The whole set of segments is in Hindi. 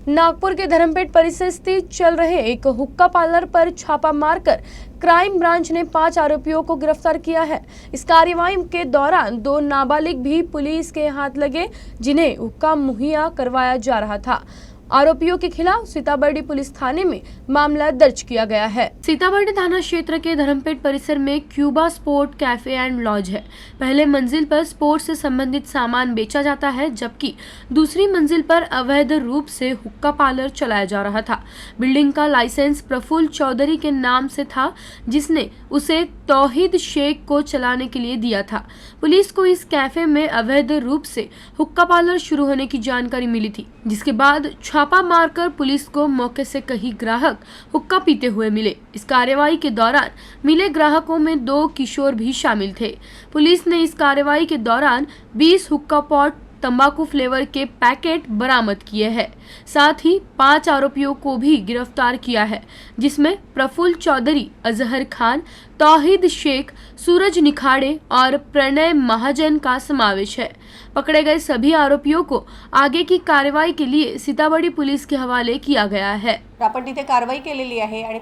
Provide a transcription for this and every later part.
नागपुर के धर्मपेट परिसर स्थित चल रहे एक हुक्का पार्लर पर छापा मारकर क्राइम ब्रांच ने 5 आरोपियों को गिरफ्तार किया है। इस कार्रवाई के दौरान 2 नाबालिग भी पुलिस के हाथ लगे, जिन्हें हुक्का मुहैया करवाया जा रहा था। आरोपियों के खिलाफ सीताबर्डी पुलिस थाने में मामला दर्ज किया गया है। सीताबर्डी थाना क्षेत्र के धर्मपेट परिसर में Cuba sport cafe and lodge है। पहले मंजिल पर स्पोर्ट्स से संबंधित सामान बेचा जाता है, जबकि दूसरी मंजिल पर अवैध रूप से हुक्का पार्लर चलाया जा रहा था। बिल्डिंग का लाइसेंस प्रफुल्ल चौधरी के नाम से था, जिसने उसे तौहीद शेख को चलाने के लिए दिया था। पुलिस को इस कैफे में अवैध रूप से हुक्का पार्लर शुरू होने की जानकारी मिली थी, जिसके बाद छापा मारकर पुलिस को मौके से कई ग्राहक हुक्का पीते हुए मिले। इस कार्रवाई के दौरान मिले ग्राहकों में 2 किशोर भी शामिल थे। पुलिस ने इस कार्रवाई के दौरान 20 हुक्का पॉट तंबाकू फ्लेवर के पैकेट बरामद किए हैं। साथ ही 5 आरोपियों को भी गिरफ्तार किया है, जिसमें प्रफुल्ल चौधरी, अजहर खान, तौहीद शेख, सूरज निखाड़े और प्रणय महाजन का समावेश है। पकड़े गए सभी आरोपियों को आगे की कार्रवाई के लिए सीताबर्डी पुलिस के हवाले किया गया है। आपण तिथे कारवाई केलेली आहे आणि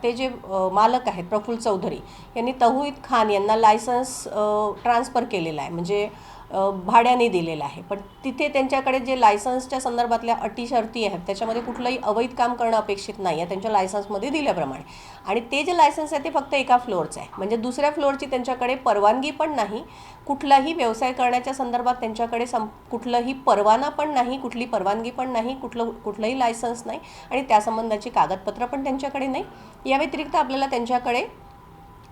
ते जे मालक आहेत प्रफुल्ल चौधरी यांनी तौहीद खान यांना लायसन्स ट्रान्सफर केलेला आहे, म्हणजे भाड्याने दिलेला आहे। पण तिथे त्यांच्याकडे जे लायसन्सच्या संदर्भातल्या अटी शर्ती आहेत त्याच्यामध्ये कुठलंही अवैध काम करणं अपेक्षित नाही आहे त्यांच्या लायसन्समध्ये दिल्याप्रमाणे। आणि ते जे लायसन्स आहे ते फक्त एका फ्लोअरचं आहे, म्हणजे दुसऱ्या फ्लोअरची त्यांच्याकडे परवानगी पण नाही, कुठलाही व्यवसाय करण्याच्या संदर्भात त्यांच्याकडे कुठलाही परवाना पण नाही, कुठली परवानगी पण नाही, कुठलंही लायसन्स नाही आणि त्या संबंधाची कागदपत्र पण त्यांच्याकडे नाही। या व्यतिरिक्त आपल्याला त्यांच्याकडे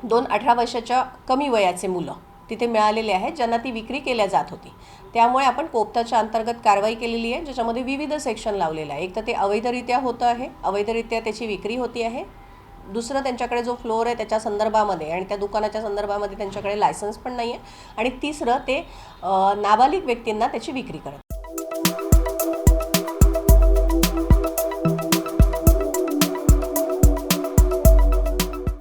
2 18 वर्षाच्या कमी वयाचे मुलं तिथे मिळालेले आहेत, ज्यांना ती विक्री केल्या जात होती। त्यामुळे आपण पोक्सोच्या अंतर्गत कारवाई केलेली आहे, ज्याच्यामध्ये विविध सेक्शन लावलेले आहे। एक तर ते अवैधरित्या होतं आहे, अवैधरित्या त्याची विक्री होती आहे। दुसरं त्यांच्याकडे जो फ्लोअर आहे त्याच्या संदर्भामध्ये आणि त्या दुकानाच्या संदर्भामध्ये त्यांच्याकडे लायसन्स पण नाही आहे। आणि तिसरं ते नाबालिग व्यक्तींना त्याची विक्री करत